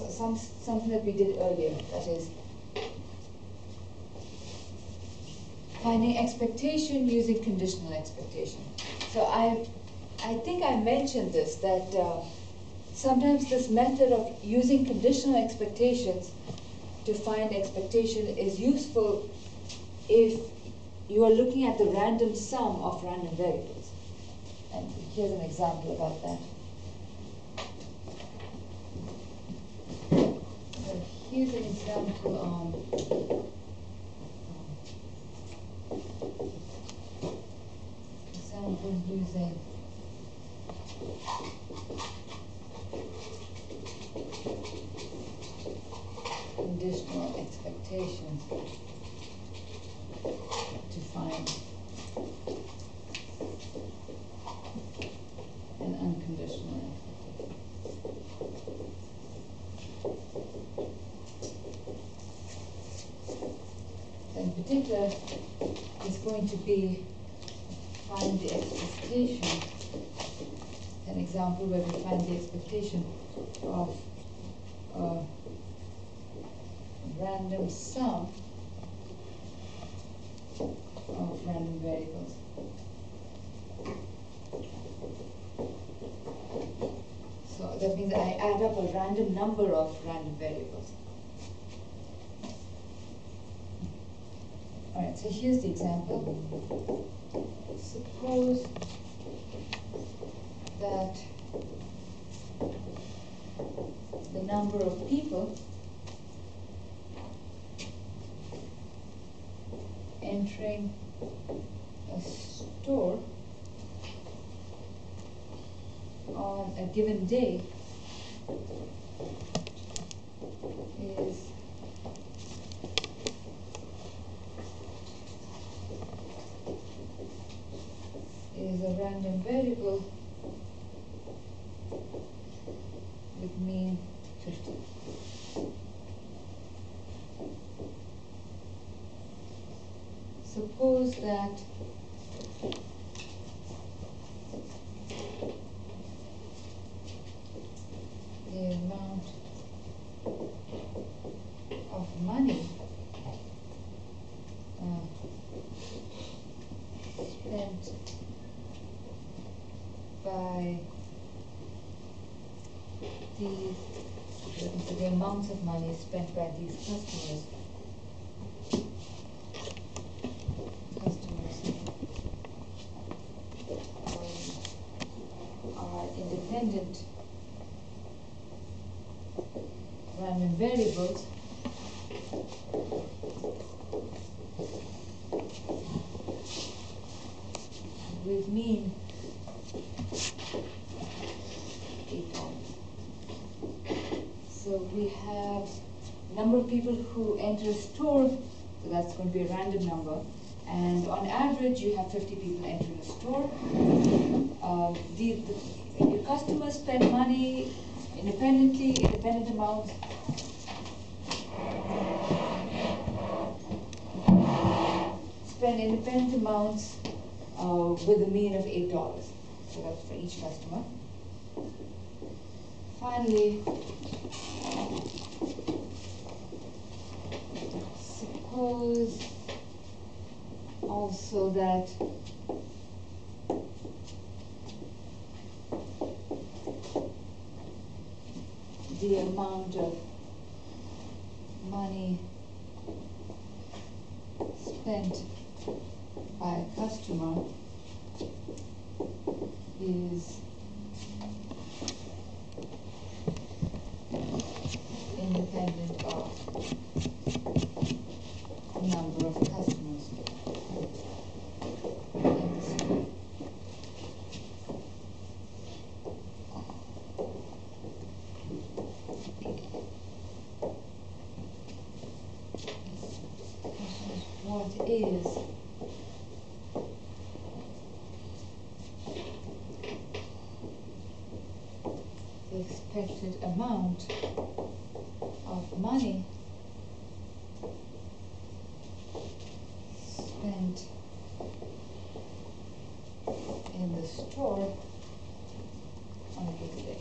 something that we did earlier, that is finding expectation using conditional expectation. So I think I mentioned this, that sometimes this method of using conditional expectations to find expectation is useful if you are looking at the random sum of random variables. And here's an example about that. So here's an example on using conditional expectations to find an unconditional expectation. In particular, is going to be find the expectation, an example where we find the expectation of a random sum of random variables. So that means I add up a random number of random variables. Alright, so here's the example. Suppose that the number of people entering a store on a given day is a random variable with mean 50. Suppose that the amount of money spent by the amounts of money spent by these customers are independent random variables with mean $8. So we have number of people who enter a store, so that's going to be a random number, and on average you have 50 people entering a store. Your customers spend money independent amounts. Spend independent amounts with a mean of $8. So that's for each customer. Finally, suppose also that the amount of money spent by a customer is independent of number of customers in the store. What is the expected amount of money spent in the store on a given day?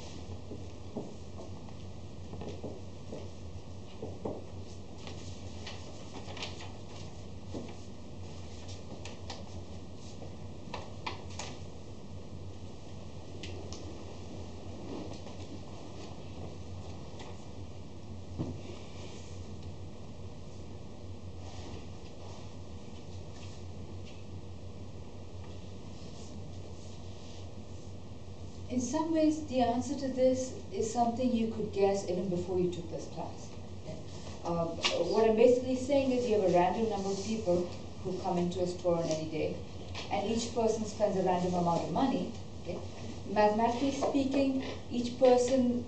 some ways, the answer to this is something you could guess even before you took this class. Okay? What I'm basically saying is you have a random number of people who come into a store on any day, and each person spends a random amount of money. Okay? Mathematically speaking, each person,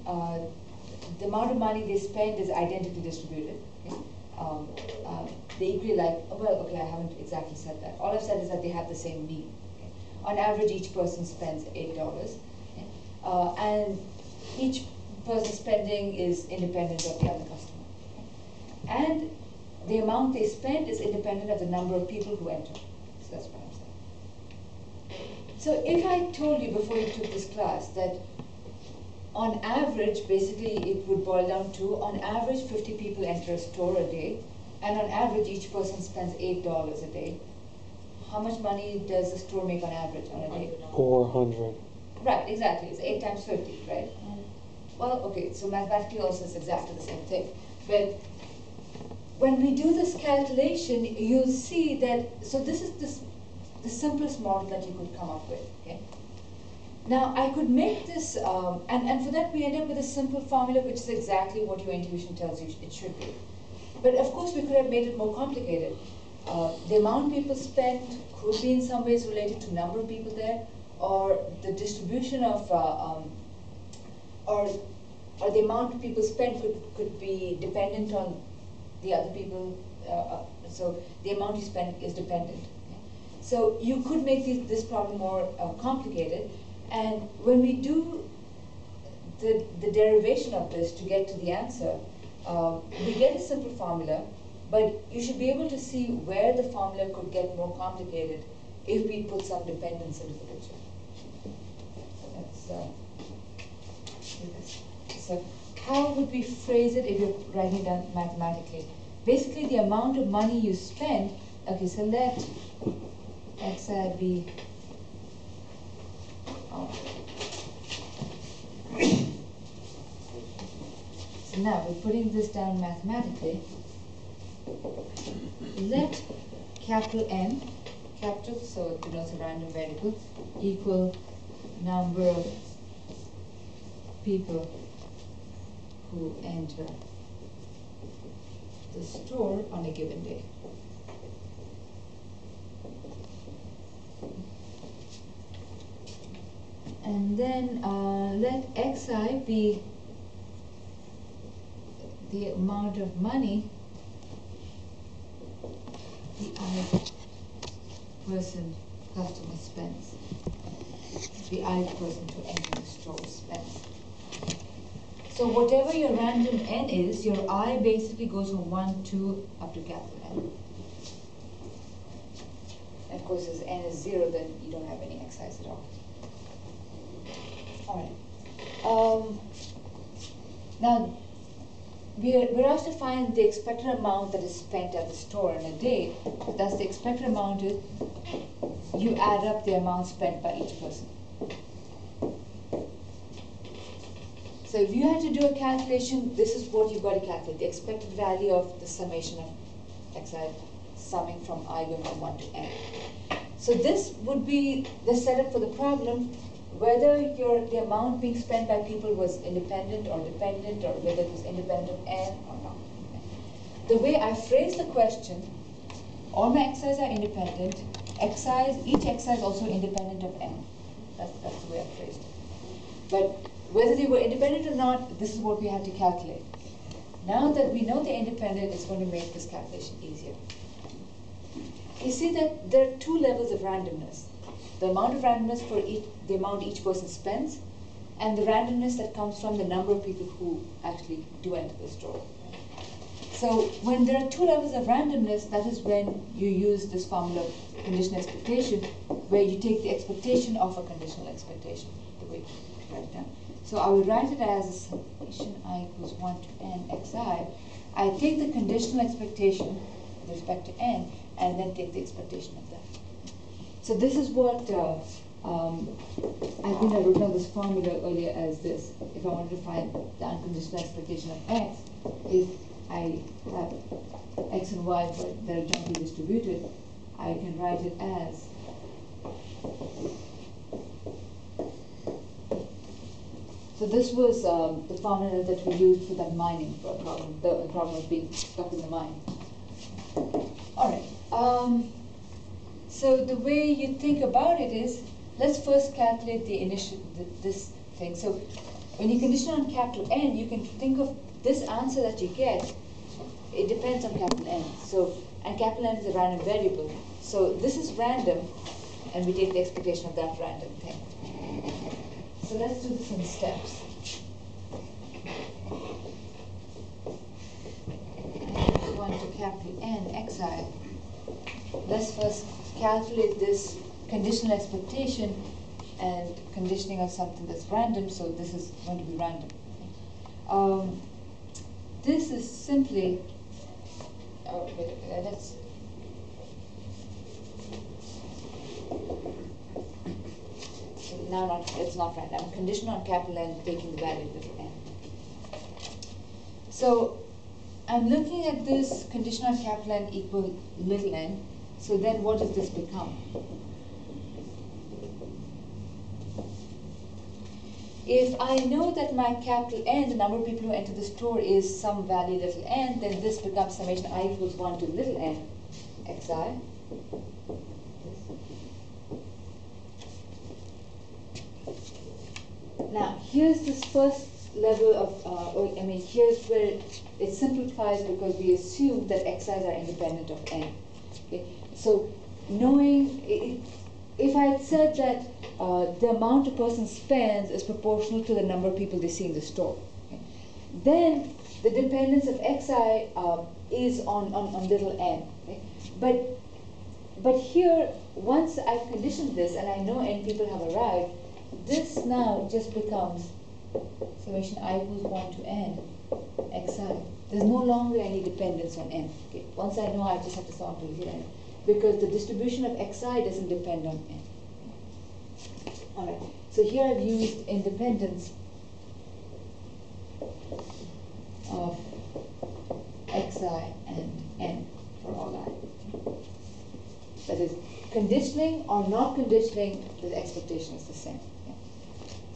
the amount of money they spend is identically distributed. Okay? They equally I haven't exactly said that. All I've said is that they have the same need. Okay? On average, each person spends $8. Okay? And each person spending is independent of the other customer. Okay? And the amount they spend is independent of the number of people who enter. So that's what I'm saying. So if I told you before you took this class that on average, basically it would boil down to, on average 50 people enter a store a day, and on average each person spends $8 a day, how much money does the store make on average on a day? 400. Right, exactly. It's 8 times 50, right? Well, okay, so mathematically also it's exactly the same thing. But when we do this calculation, you'll see that, so this is the simplest model that you could come up with, okay? Now, I could make this, and for that we end up with a simple formula which is exactly what your intuition tells you it should be. But of course we could have made it more complicated. The amount people spend could be in some ways related to number of people there, or the distribution of, or the amount people spend could be dependent on the other people, so the amount you spend is dependent. Okay? So you could make this problem more complicated, and when we do the derivation of this to get to the answer, we get a simple formula, but you should be able to see where the formula could get more complicated if we put some dependence into the picture. So so how would we phrase it if you're writing it down mathematically? Basically, the amount of money you spend, okay, so let xi be, so now we're putting this down mathematically. Let capital N, capital, so it denotes a random variable, equal number of people who enter the store on a given day. And then let xi be the amount of money the ith customer spends, the ith person to enter the store spends. So whatever your random n is, your I basically goes from 1, 2, up to capital N. And of course, as n is 0, then you don't have any xi's at all. All right. Now, we're asked to find the expected amount that is spent at the store in a day. That's the expected amount is, you add up the amount spent by each person. So if you had to do a calculation, this is what you've got to calculate, the expected value of the summation of xi, summing from I going from 1 to n. So this would be the setup for the problem, whether the amount being spent by people was independent or dependent, or whether it was independent of n or not. The way I phrase the question, all my xi's are independent, each xi is also independent of n. That's the way I phrased it. But whether they were independent or not, this is what we had to calculate. Now that we know they're independent, it's going to make this calculation easier. You see that there are two levels of randomness. The amount of randomness for the amount each person spends, and the randomness that comes from the number of people who actually do enter the store. So when there are two levels of randomness, that is when you use this formula of conditional expectation, where you take the expectation of a conditional expectation, the way to write it down. So I would write it as a summation I equals 1 to n xi. I take the conditional expectation with respect to n, and then take the expectation of that. So this is what, I think I wrote down this formula earlier as this. If I wanted to find the unconditional expectation of x, if I have x and y that are jointly distributed, I can write it as So this was the formula that we used for that mining problem, the problem of being stuck in the mine. All right. So the way you think about it is, let's first calculate the initial this thing. So when you condition on capital N, you can think of this answer that you get. It depends on capital N. So and capital N is a random variable. So this is random, and we take the expectation of that random thing. So let's do this in steps. Going to capital N xi. Let's first calculate this conditional expectation and conditioning on something that's random. So this is going to be random. This is simply. Oh, wait a minute. Let's. Now it's not random. I'm conditional on capital N taking the value of little n. So I'm looking at this condition on capital N equal little n. So then what does this become? If I know that my capital N, the number of people who enter the store, is some value little n, then this becomes summation I equals 1 to little n xi. Now, here's this first level of, here's where it simplifies because we assume that xi's are independent of n. Okay? So, knowing, if I had said that the amount a person spends is proportional to the number of people they see in the store, okay, then the dependence of xi is on little n. Okay? But here, once I've conditioned this and I know n people have arrived, this now just becomes summation I equals 1 to n xi. There's no longer any dependence on n. Okay? Once I know, I just have to sum up to little n, because the distribution of xi doesn't depend on n. All right. So here I've used independence of xi and n for all I. That is, conditioning or not conditioning, the expectation is the same.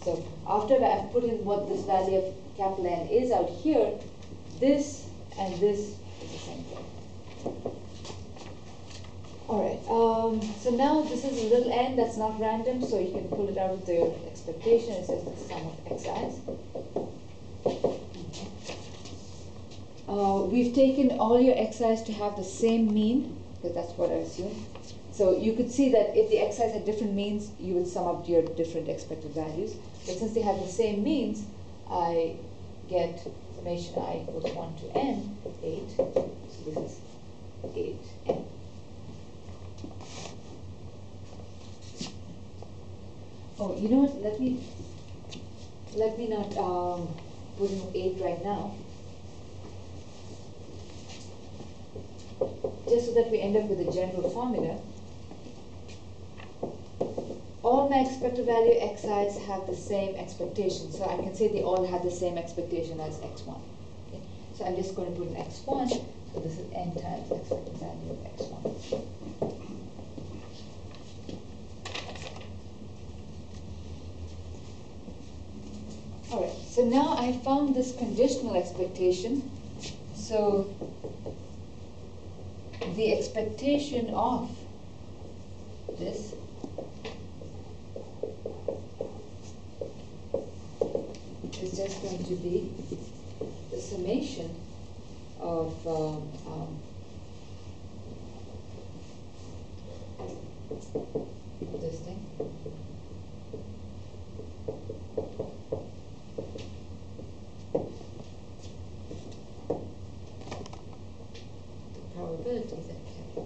So after I've put in what this value of capital N is out here, this and this is the same thing. All right. So now this is a little n that's not random, so you can pull it out of the expectation. It says the sum of xi's. We've taken all your xi's to have the same mean, because that's what I assume. So you could see that if the xi's had different means, you would sum up your different expected values. But since they have the same means, I get summation I equals 1 to n, 8. So this is 8n. Oh, you know what? Let me not put in 8 right now. Just so that we end up with a general formula. All my expected value xi's have the same expectation. So I can say they all have the same expectation as x1. Okay? So I'm just going to put in x1. So this is n times expected value of x1. All right. So now I found this conditional expectation. So the expectation of this is just going to be the summation of this thing. The probabilities that can.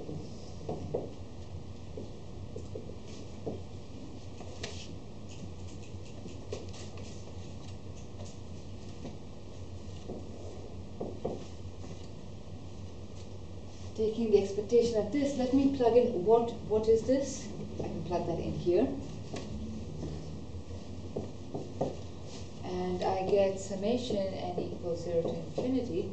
Taking the expectation of this, let me plug in what is this? I can plug that in here. And I get summation n equals 0 to infinity.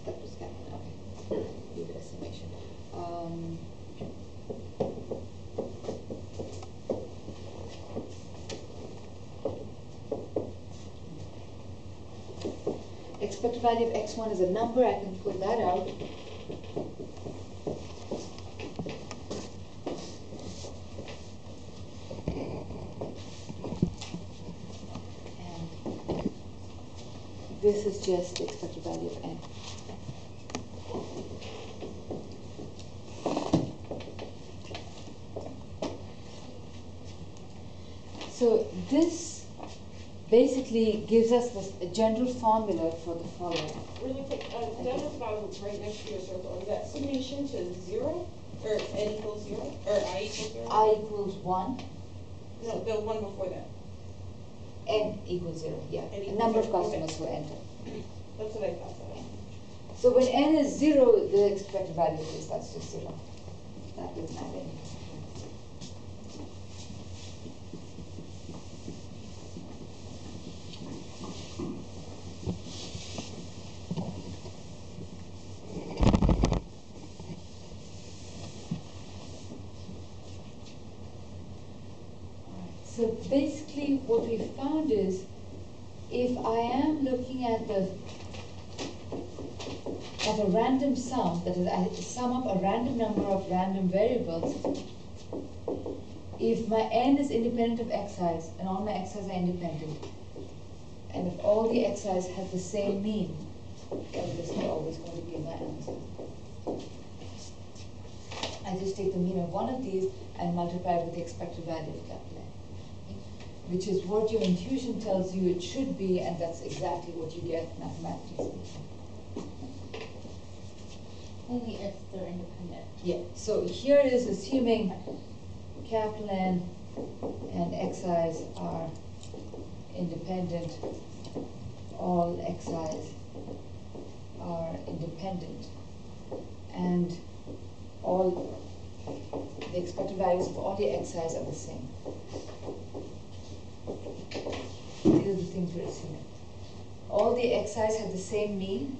That was okay. Leave it as summation. expected value of x1 is a number, I can pull that out. And this is just the expected value of n. So this basically gives us a general formula for the following. Really quick, that is about right next to your circle. Is that summation to 0? Or n equals 0? Or I equals 0? I equals 1. No, the one before that. N equals 0, yeah. N A equals number of 0, customers okay. who enter. That's what I thought. So when n is 0, the expected value is that's just 0. That doesn't have any. So basically what we found is, if I am looking at a random sum, that is, I sum up a random number of random variables, if my n is independent of xi's, and all my xi's are independent, and if all the xi's have the same mean, then this is always going to be my answer. I just take the mean of one of these and multiply it with the expected value of capital N, which is what your intuition tells you it should be, and that's exactly what you get mathematically. Only if they're independent. Yeah, so here it is assuming capital N and xi's are independent, all xi's are independent, and all the expected values of all the xi's are the same. These are the things we're assuming. All the xi's have the same mean.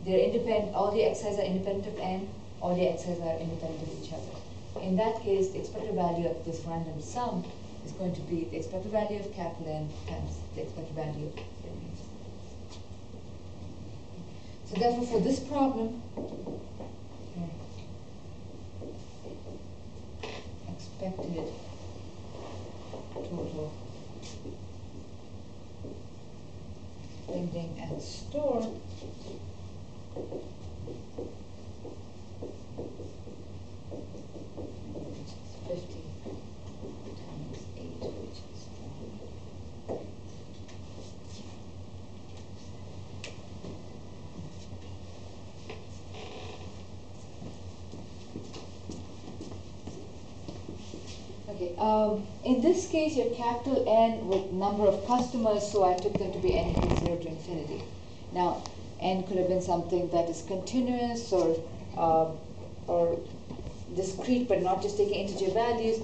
They're independent. All the xi's are independent of n. All the xi's are independent of each other. In that case, the expected value of this random sum is going to be the expected value of capital N times the expected value of n. So therefore, for this problem, expected total spending at store which is 50 times 8, which is 1. Okay, in this case, your capital N with number of customers, so I took them to be n equals 0 to infinity. Now, n could have been something that is continuous or discrete, but not just taking integer values.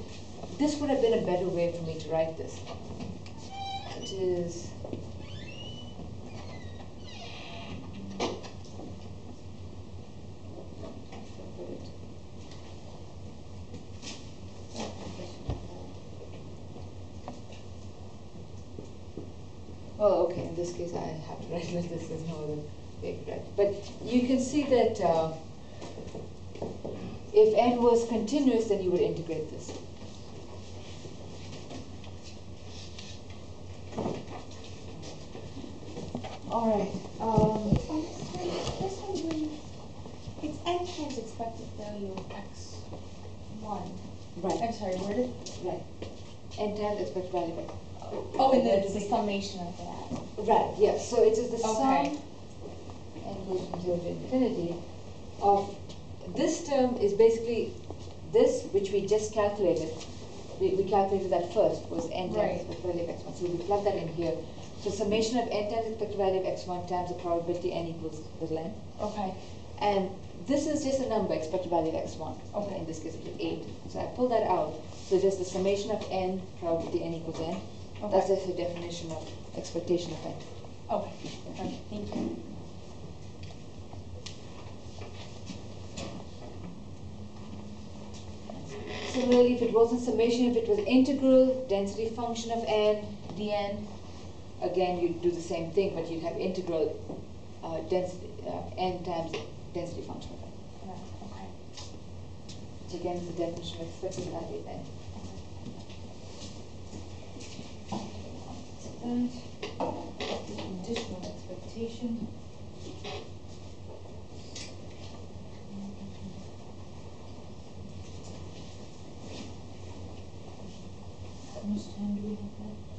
This would have been a better way for me to write this, which is well, okay, in this case I have to write like this, there's no other way to write. But you can see that if n was continuous, then you would integrate this. All right. This one, it's n times expected value of x1. Right. I'm sorry, where did? Right. N times expected value of Oh, and then the summation of that. right, yes. So it is the Okay. sum, n goes from 0 to infinity, of this term is basically this, which we just calculated. We calculated that first, was n times Right. expected value of x1. So we plug that in here. So summation of n times expected value of x1 times the probability n equals little n. Okay. And this is just a number, expected value of x1. Okay. In this case, it was 8. So I pull that out. So just the summation of n, probability n equals n. Okay. That's just a definition of expectation of n. Okay. Okay. Thank you. Similarly, if it wasn't summation, if it was integral, density function of n, dn, again, you'd do the same thing, but you'd have integral density, n times density function of n. Right, okay. Which again is the definition of expected value of n. So that is conditional expectation. How much time do we have left?